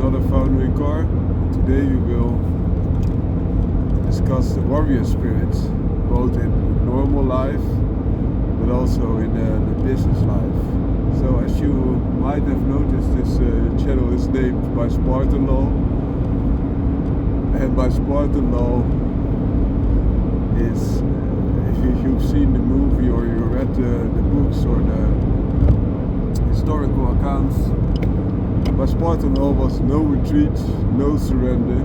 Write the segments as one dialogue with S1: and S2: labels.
S1: another Foundering Core. Today we will discuss the warrior spirit, both in normal life but also in the business life. So as you might have noticed, this channel is named by Spartan Law, and by Spartan Law is, if you've seen the movie or you read the books or the historical accounts, by Spartan Law was no retreat, no surrender.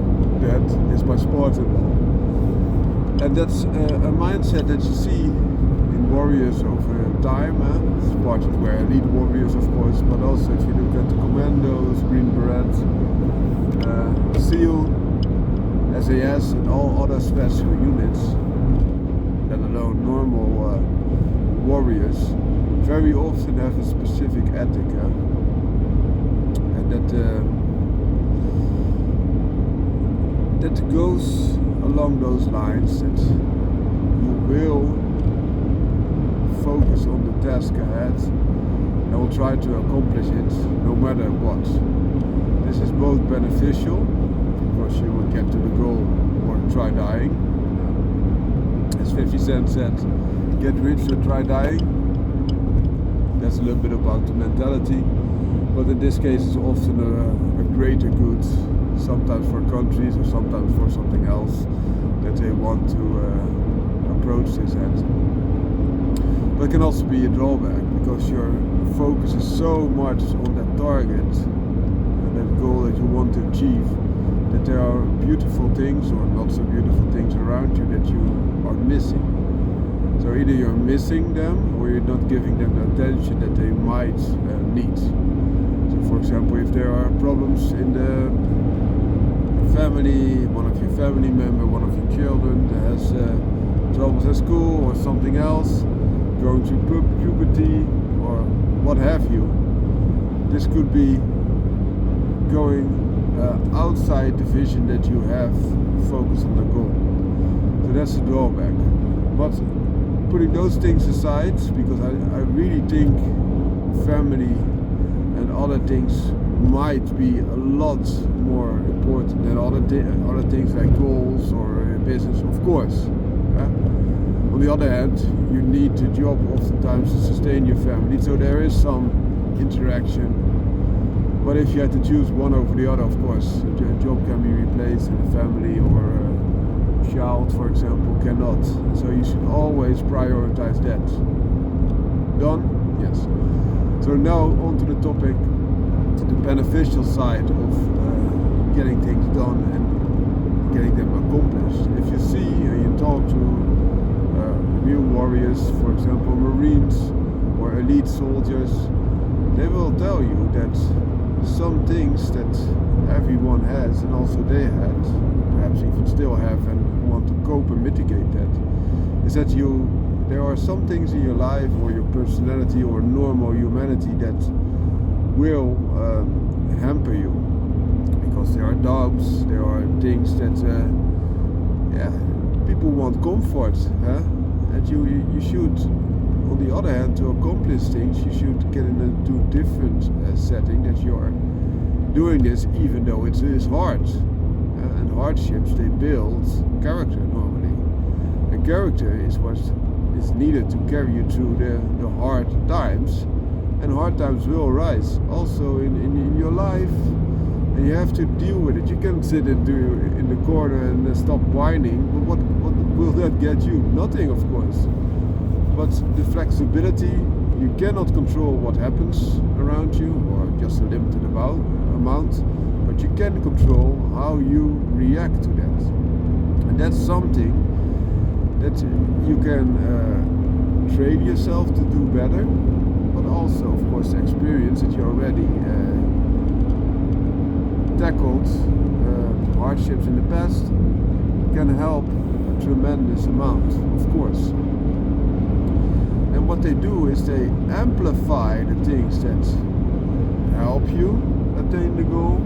S1: That is by Spartan Law. And that's a mindset that you see in warriors over time. Spartans were elite warriors, of course, but also if you look at the commandos, Green Beret, SEAL, SAS and all other special units, let alone normal warriors, very often have a specific ethic. That goes along those lines, that you will focus on the task ahead and will try to accomplish it no matter what. This is both beneficial, because you will get to the goal or try dying. As 50 Cent said, get rich or try dying. That's a little bit about the mentality. But in this case, it's often a greater good, sometimes for countries or sometimes for something else that they want to approach this at. But it can also be a drawback, because your focus is so much on that target and that goal that you want to achieve, that there are beautiful things or not so beautiful things around you that you are missing. So either you're missing them or you're not giving them the attention that they might need. For example, if there are problems in the family, one of your family members, one of your children that has troubles at school or something else, going through puberty or what have you, this could be going outside the vision that you have, focused on the goal. So that's a drawback. But putting those things aside, because I really think family and other things might be a lot more important than other things like goals or business, of course. On the other hand, you need the job oftentimes to sustain your family, so there is some interaction. But if you had to choose one over the other, of course, a job can be replaced and a family or a child, for example, cannot. So you should always prioritize that. Done? Yes. So now on to the topic, the beneficial side of getting things done and getting them accomplished. If you see and you talk to real warriors, for example Marines or elite soldiers, they will tell you that some things that everyone has and also they had, perhaps even still have and want to cope and mitigate that, is that there are some things in your life or your personality or normal humanity that will hamper you, because there are doubts, there are things that people want comfort, and you should, on the other hand, to accomplish things, you should get into a different setting, that you are doing this even though it is hard, and hardships, they build character normally, and character is what is needed to carry you through the hard times, and hard times will arise also in your life, and you have to deal with it. You can't sit in the corner and stop whining, but what will that get you? Nothing, of course. But the flexibility, you cannot control what happens around you, or just a limited amount, but you can control how you react to that, and that's something that you can train yourself to do better, but also, of course, the experience that you already tackled hardships in the past can help a tremendous amount, of course. And what they do is they amplify the things that help you attain the goal,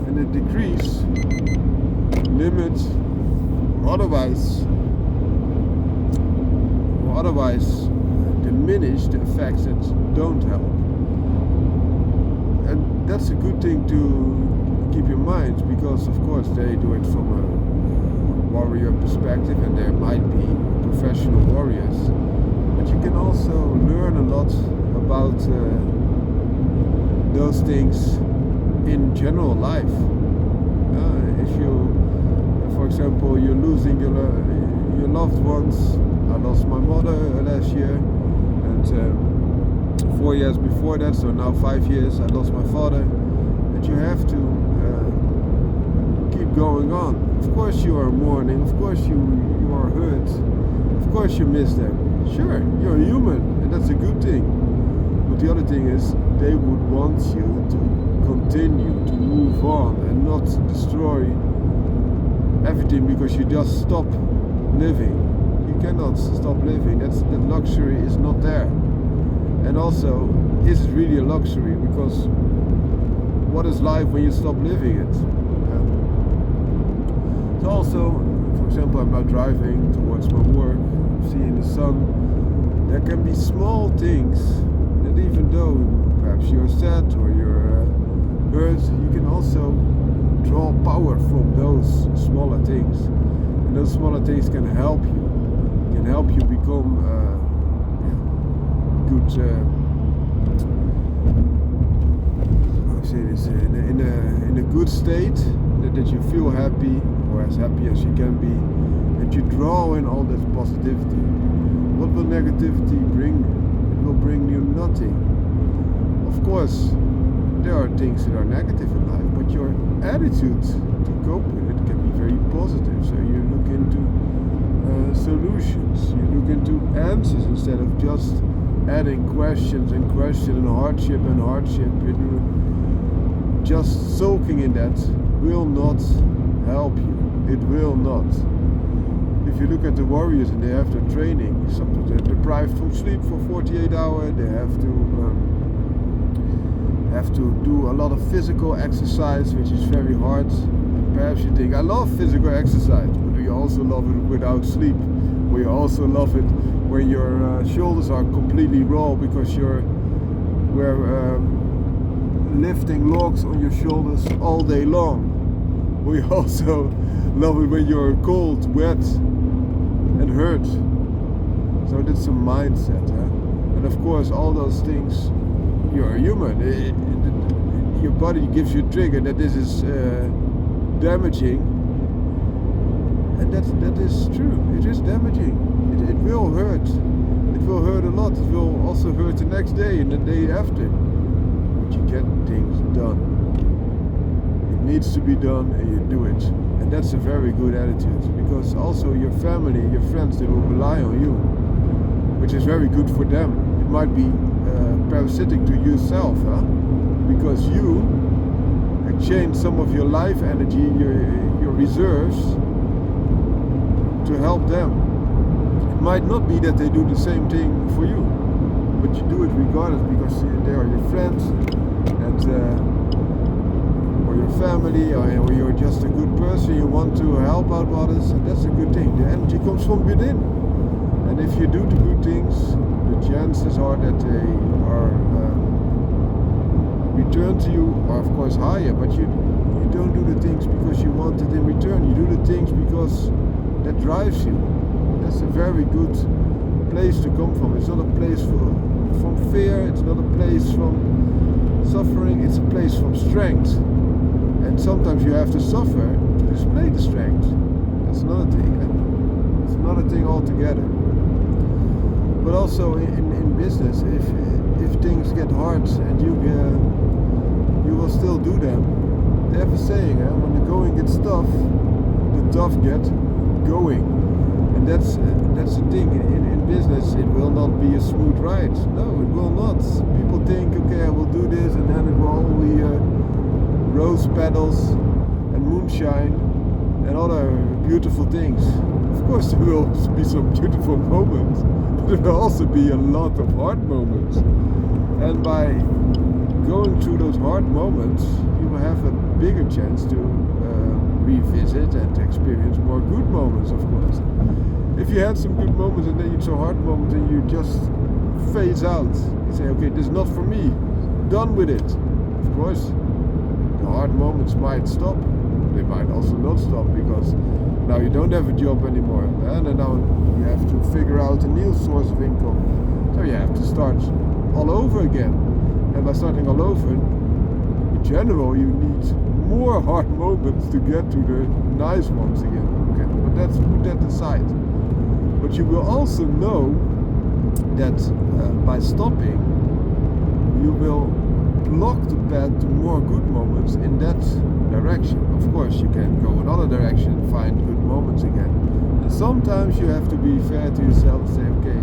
S1: and they decrease, limit, or otherwise diminish the effects that don't help. And that's a good thing to keep because of course they do it from a warrior perspective, and there might be professional warriors, but you can also learn a lot about those things in general life. If you, for example, you're losing your loved ones. I lost my mother last year, and 4 years before that, so now 5 years, I lost my father. And you have to keep going on. Of course you are mourning, of course you are hurt, of course you miss them. Sure, you're human, and that's a good thing. But the other thing is, they would want you to continue to move on and not destroy everything because you just stop living. You cannot stop living. That luxury is not there. And also, is it really a luxury? Because what is life when you stop living it? So also, for example, I'm now driving towards my work, seeing the sun. There can be small things that, even though perhaps you're sad or you're hurt, you can also draw power from those smaller things. And those smaller things can help you become good, how to say this, in a good state, that you feel happy, or as happy as you can be, and you draw in all that positivity. What will negativity bring? It will bring you nothing. Of course, there are things that are negative in life, but your attitude to cope with it can be very positive. So you look into solutions, you look into answers instead of just adding questions and hardship and hardship. Just soaking in that will not help you. It will not. If you look at the warriors and they have their training, sometimes they're deprived from sleep for 48 hours, they have to do a lot of physical exercise, which is very hard. And perhaps you think, I love physical exercise, but we also love it without sleep. We also love it when your shoulders are completely raw because we're lifting logs on your shoulders all day long. We also love it when you're cold, wet, and hurt. So that's a mindset, and of course all those things. You're a human. Your body gives you a trigger that this is damaging, and that is true. It is damaging. It will hurt. It will hurt a lot. It will also hurt the next day and the day after. But you get things done. It needs to be done, and you do it. And that's a very good attitude, because also your family, your friends, they will rely on you, which is very good for them. It might be parasitic to yourself, because you exchange some of your life energy, your reserves, to help them. It might not be that they do the same thing for you, but you do it regardless because they are your friends, and or your family, or you're just a good person. You want to help out others, and that's a good thing. The energy comes from within, and if you do the good things, the chances are that they are returned to you are of course higher, but you don't do the things because you want it in return. You do the things because that drives you. That's a very good place to come from. It's not a place from fear, it's not a place from suffering, it's a place from strength. And sometimes you have to suffer to display the strength. That's another thing. It's another thing altogether. But also in business, if things get hard and you will still do them. They have a saying, when the going gets tough, the tough get going. And that's the thing. In business, it will not be a smooth ride. No, it will not. People think, okay, I will do this, and then it will all be rose petals and moonshine and other beautiful things. Of course, there will be some beautiful moments, but there will also be a lot of hard moments. And by going through those hard moments, you will have a bigger chance to revisit and experience more good moments, of course. If you had some good moments and then you saw hard moments and you just phase out, you say, okay, this is not for me, done with it. Of course, the hard moments might stop, They might also not stop because now you don't have a job anymore, and then now you have to figure out a new source of income. So you have to start all over again. And by starting all over, in general, you need more hard moments to get to the nice ones again. Okay, but let's put that aside. But you will also know that by stopping, you will block the path to more good moments in that direction. Of course, you can go another direction and find good moments again. And sometimes you have to be fair to yourself and say, okay,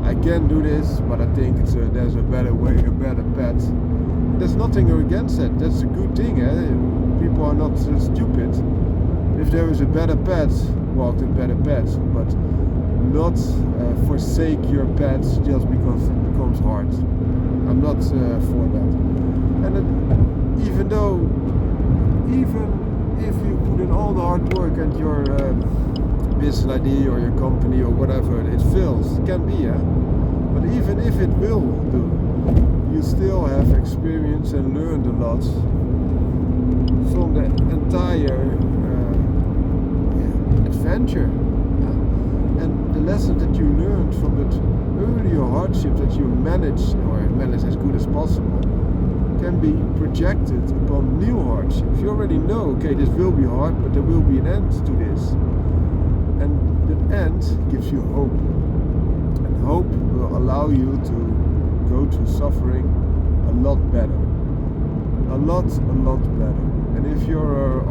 S1: I can do this, but I think there's a better way, a better path. There's nothing against that. That's a good thing. People are not stupid. If there is a better path, walk the better path, but not forsake your path just because it becomes hard. I'm not for that. And even if you put in all the hard work and your business idea or your company or whatever, it fails. It can be, but even if it will do, you still have experience and learned a lot from the entire adventure. And the lesson that you learned from that earlier hardship that you manage as good as possible can be projected upon new hardships. You already know, okay, this will be hard, but there will be an end to this. And that end gives you hope. And hope will allow you to go through suffering a lot better. A lot better. And if you're a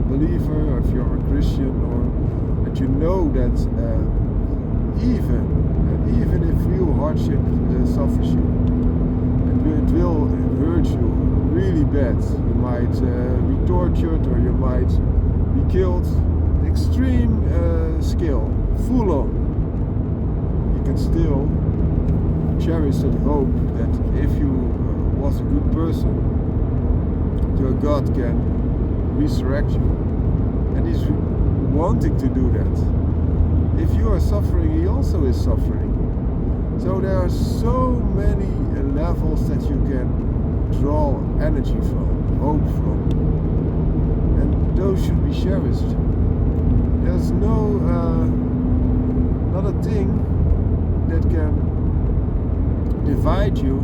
S1: believer, or if you're a Christian, or that you know that even if real hardship suffers you, and it will hurt you really bad. You might be tortured, or you might be killed. Extreme skill, full on. You can still cherish that hope that if you was a good person, your God can resurrect you, and He's wanting to do that. If you are suffering, He also is suffering. So there are so many levels that you can draw energy from, hope from, and those should be cherished. There's not a thing that can divide you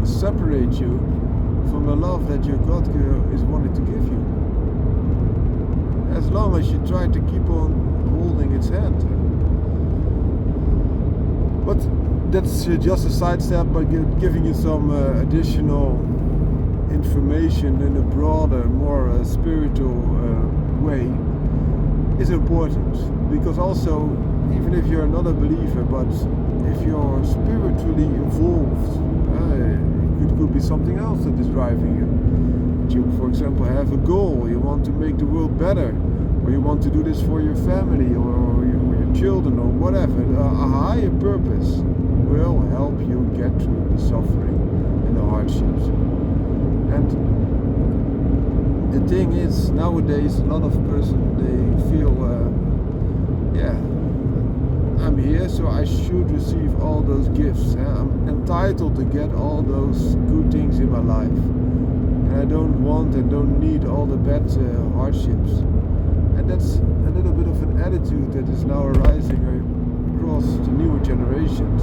S1: or separate you from the love that your God is wanting to give you. As long as you try to keep on holding its hand. But that's just a sidestep by giving you some additional information in a broader, more spiritual way is important. Because also, even if you're not a believer, but if you're spiritually involved, it could be something else that is driving you. You, for example, have a goal, you want to make the world better, or you want to do this for your family or your children or whatever. A higher purpose will help you get through the suffering and the hardships. And the thing is, nowadays a lot of persons, they feel I'm here, so I should receive all those gifts. I'm entitled to get all those good things in my life, and I don't want and don't need all the bad hardships. And that's a little bit of an attitude that is now arising across the newer generations.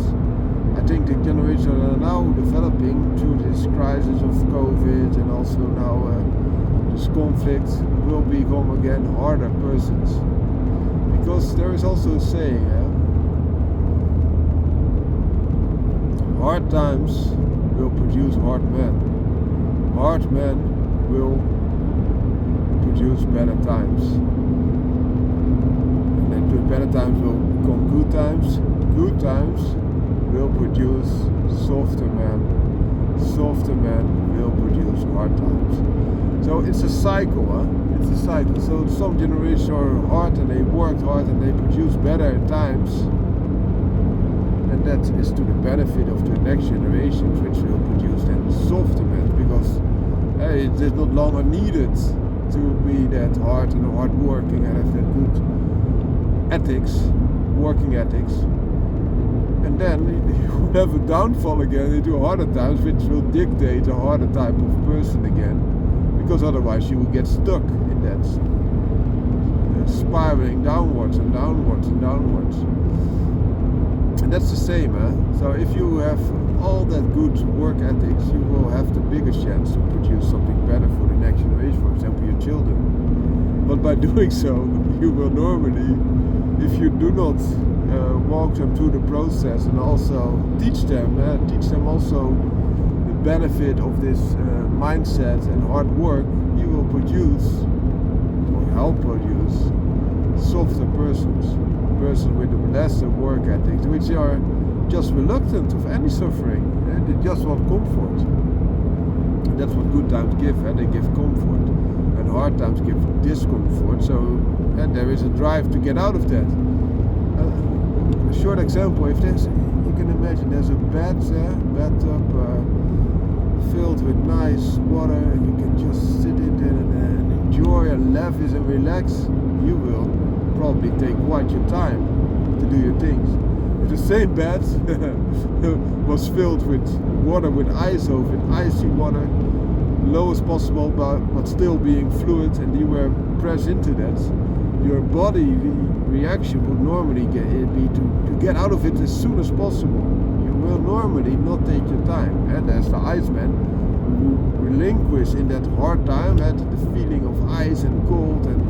S1: I think the generations that are now developing through this crisis of COVID and also now this conflict will become again harder persons. Because there is also a saying, hard times will produce hard men. Hard men will produce better times. And then better times will become good times. Good times will produce softer men. Softer men will produce hard times. So it's a cycle, It's a cycle. So some generations are hard and they worked hard and they produce better times. And that is to the benefit of the next generations, which will produce then softer men, because it is not longer needed to be that hard and hard working and have that good ethics, working ethics. And then you have a downfall again into harder times, which will dictate a harder type of person again. because otherwise you will get stuck in that spiraling downwards and downwards and downwards. And that's the same, so if you have all that good work ethics, you will have the biggest chance to produce something better for the next generation, for example your children. But by doing so, you will normally, if you do not walk them through the process and also teach them also the benefit of this mindset and hard work, you will produce or help produce softer persons with lesser work ethics, which are just reluctant of any suffering. They just want comfort. And that's what good times give. They give comfort, and hard times give discomfort. So there is a drive to get out of that. A short example: if there's, you can imagine, there's a bathtub filled with nice water, and you can just sit in there and enjoy and lavish and relax. You will probably take quite your time to do your things. If the same bed was filled with water with ice over it, icy water, low as possible but still being fluid, and you were pressed into that, your body reaction would normally be to get out of it as soon as possible. You will normally not take your time. And as the Iceman who relinquish in that hard time had the feeling of ice and cold and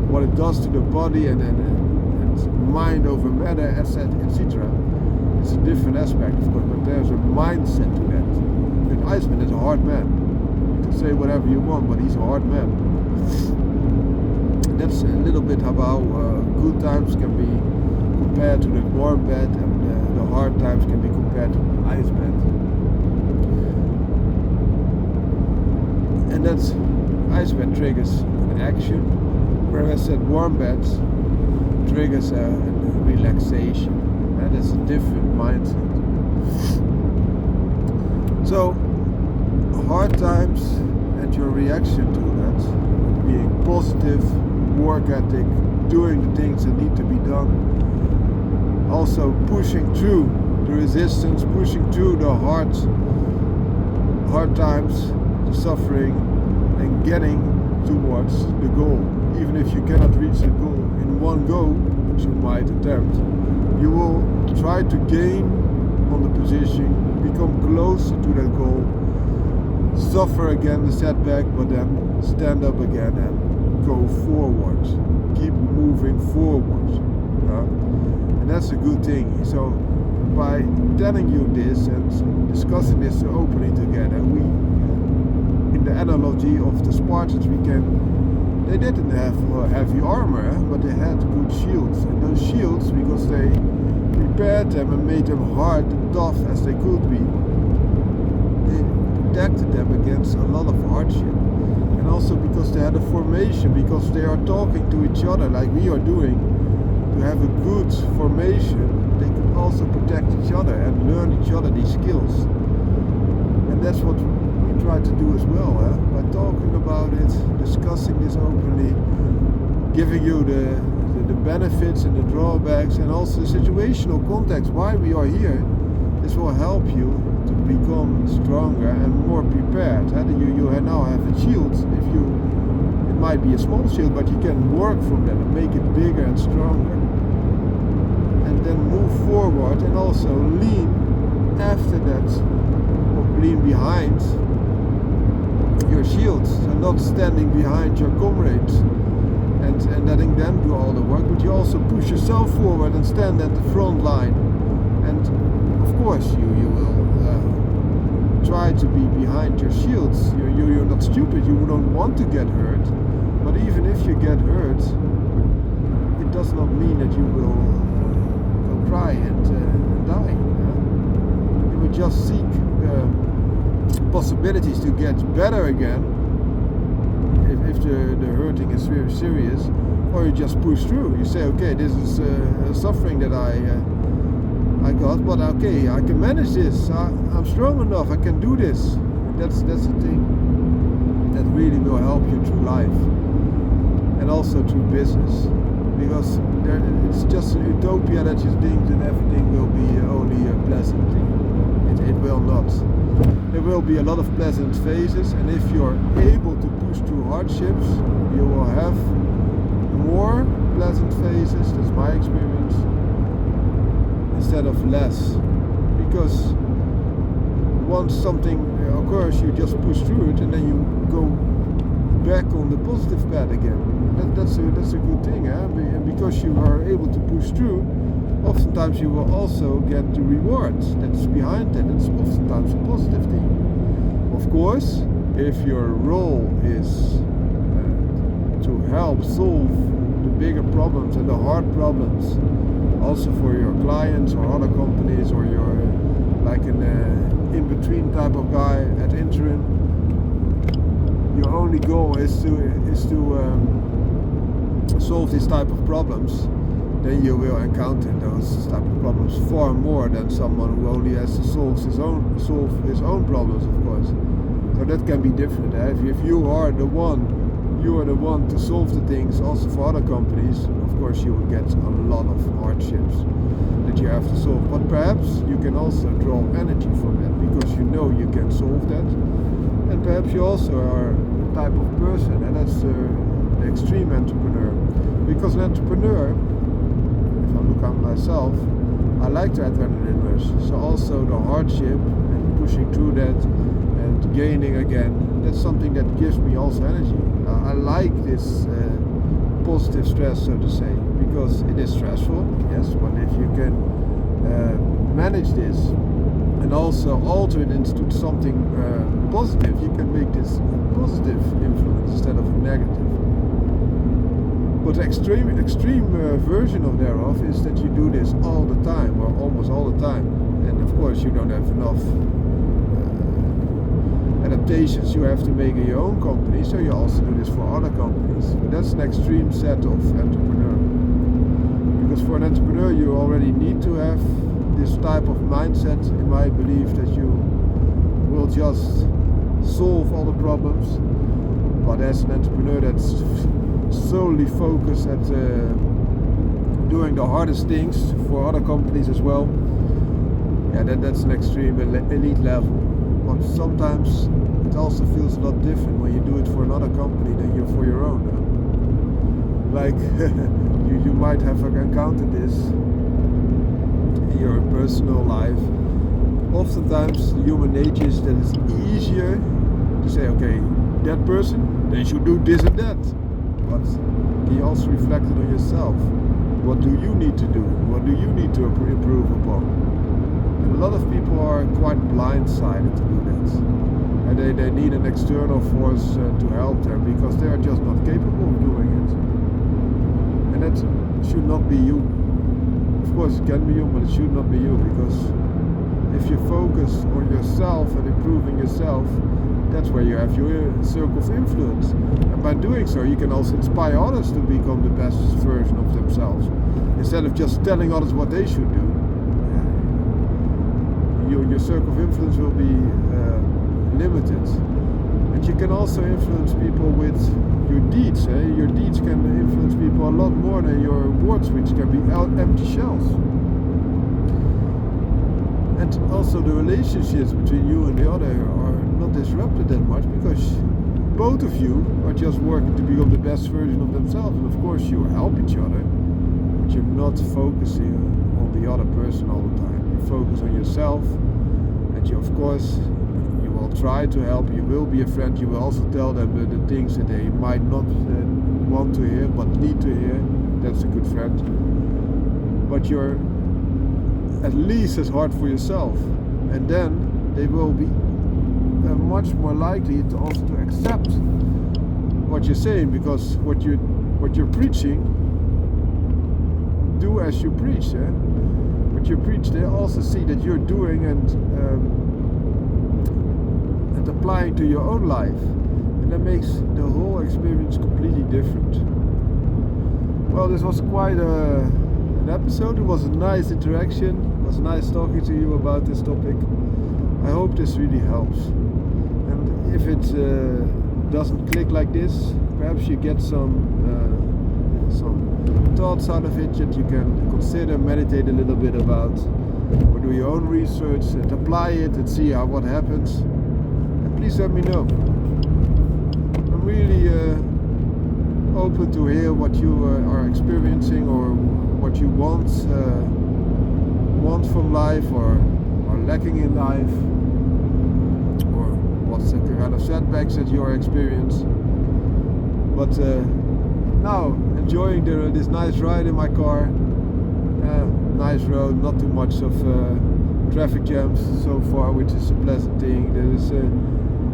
S1: what it does to the body and mind over matter, etc. It's a different aspect, of course, but there's a mindset to that. The Iceman is a hard man. You can say whatever you want, but he's a hard man. That's a little bit how good times can be compared to the warm bed, and the hard times can be compared to the ice bed. And that's ice bed triggers an action, whereas that warm bed triggers a relaxation. And that's a different mindset. So hard times and your reaction to that, being positive, work ethic, doing the things that need to be done, also pushing through the resistance, pushing through the hard times, the suffering, and getting towards the goal. Even if you cannot reach the goal in one go, which you might attempt, you will try to gain on the position, become closer to that goal, suffer again the setback, but then stand up again and go forward. Keep moving forward. And that's a good thing. So by telling you this and discussing this openly together, we, in the analogy of the Spartans, they didn't have heavy armor, but they had good shields. And those shields, because they prepared them and made them hard and tough as they could be, they protected them against a lot of hardship. And also because they had a formation, because they are talking to each other like we are doing, to have a good formation, they could also protect each other and learn each other these skills. And that's what we try to do as well, by talking about it, discussing this openly, giving you the benefits and the drawbacks, and also the situational context why we are here. This will help you to become stronger and more prepared. You now have a shield. It might be a small shield, but you can work from that and make it bigger and stronger, and then move forward, and also lean after that, or lean behind your shields, so not standing behind your comrades and letting them do all the work, but you also push yourself forward and stand at the front line. And of course you will try to be behind your shields. You're not stupid, you don't want to get hurt, but even if you get hurt, it does not mean that you will go cry and die. You will just seek possibilities to get better again if the hurting is very serious, or you just push through. You say, okay, this is suffering that I got, but okay, I can manage this. I'm strong enough. I can do this. That's the thing that really will help you through life, and also through business, because it's just an utopia that you think that everything will be only a pleasant thing. It will not. There will be a lot of pleasant phases, and if you're able to push through hardships, you will have more pleasant phases, that's my experience, instead of less. Because once something occurs, you just push through it and then you go back on the positive path again. That's a good thing, eh? And because you are able to push through, oftentimes you will also get the rewards that's behind that. It's oftentimes a positive thing. Of course, if your role is to help solve the bigger problems and the hard problems, also for your clients or other companies, or you're like an in-between type of guy at interim, your only goal is to solve these type of problems, then you will encounter those type of problems far more than someone who only has to solve his own problems, of course. So that can be different. Eh? If you are the one to solve the things also for other companies, of course you will get a lot of hardships that you have to solve. But perhaps you can also draw energy from that because you know you can solve that. And perhaps you also are a type of person, and that's the extreme entrepreneur. Because an entrepreneur, if I look at myself, I like the adrenaline rush. So also the hardship and pushing through that and gaining again, that's something that gives me also energy. I like this positive stress, so to say, because it is stressful, yes, but if you can manage this and also alter it into something positive, you can make this a positive influence instead of a negative. But the extreme version of thereof is that you do this all the time, or almost all the time, and of course you don't have enough adaptations you have to make in your own company, so you also do this for other companies. But that's an extreme set of entrepreneur. Because for an entrepreneur you already need to have this type of mindset, in my belief, that you will just solve all the problems. But as an entrepreneur that's solely focused at doing the hardest things for other companies as well, yeah, that's an extreme elite level. But sometimes it also feels a lot different when you do it for another company than you're for your own. Like you might have encountered this in your personal life. Oftentimes human nature is that it's easier to say, okay, that person, they should do this and that. But you also reflect it on yourself. What do you need to do? What do you need to improve upon? And a lot of people are quite blindsided to do that. And they need an external force to help them because they are just not capable of doing it. And that should not be you. Of course it can be you, but it should not be you, because if you focus on yourself and improving yourself, that's where you have your circle of influence. And by doing so, you can also inspire others to become the best version of themselves. Instead of just telling others what they should do, your circle of influence will be limited. And you can also influence people with your deeds. Your deeds can influence people a lot more than your words, which can be empty shells. And also the relationships between you and the other are not disrupted that much, because both of you are just working to become the best version of themselves. And of course you help each other, but you're not focusing on the other person all the time. You focus on yourself, and you, of course, you will try to help. You will be a friend. You will also tell them the things that they might not want to hear but need to hear. That's a good friend. But you're at least as hard for yourself, and then they will be much more likely to also to accept what you're saying, because what you're preaching, do as you preach. What you preach, they also see that you're doing and applying to your own life, and that makes the whole experience completely different. Well, this was quite an episode. It was a nice interaction. It was nice talking to you about this topic. I hope this really helps. And if it doesn't click like this, perhaps you get some thoughts out of it that you can consider, meditate a little bit about. or do your own research and apply it and see what happens, and please let me know. I'm really open to hear what you are experiencing, or what you want from life, or are lacking in life, or what's the kind of setbacks that you are experiencing. But now enjoying this nice ride in my car. Nice road, not too much of traffic jams so far, which is a pleasant thing. There is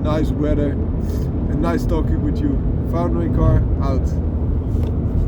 S1: nice weather and nice talking with you. Foundering car out.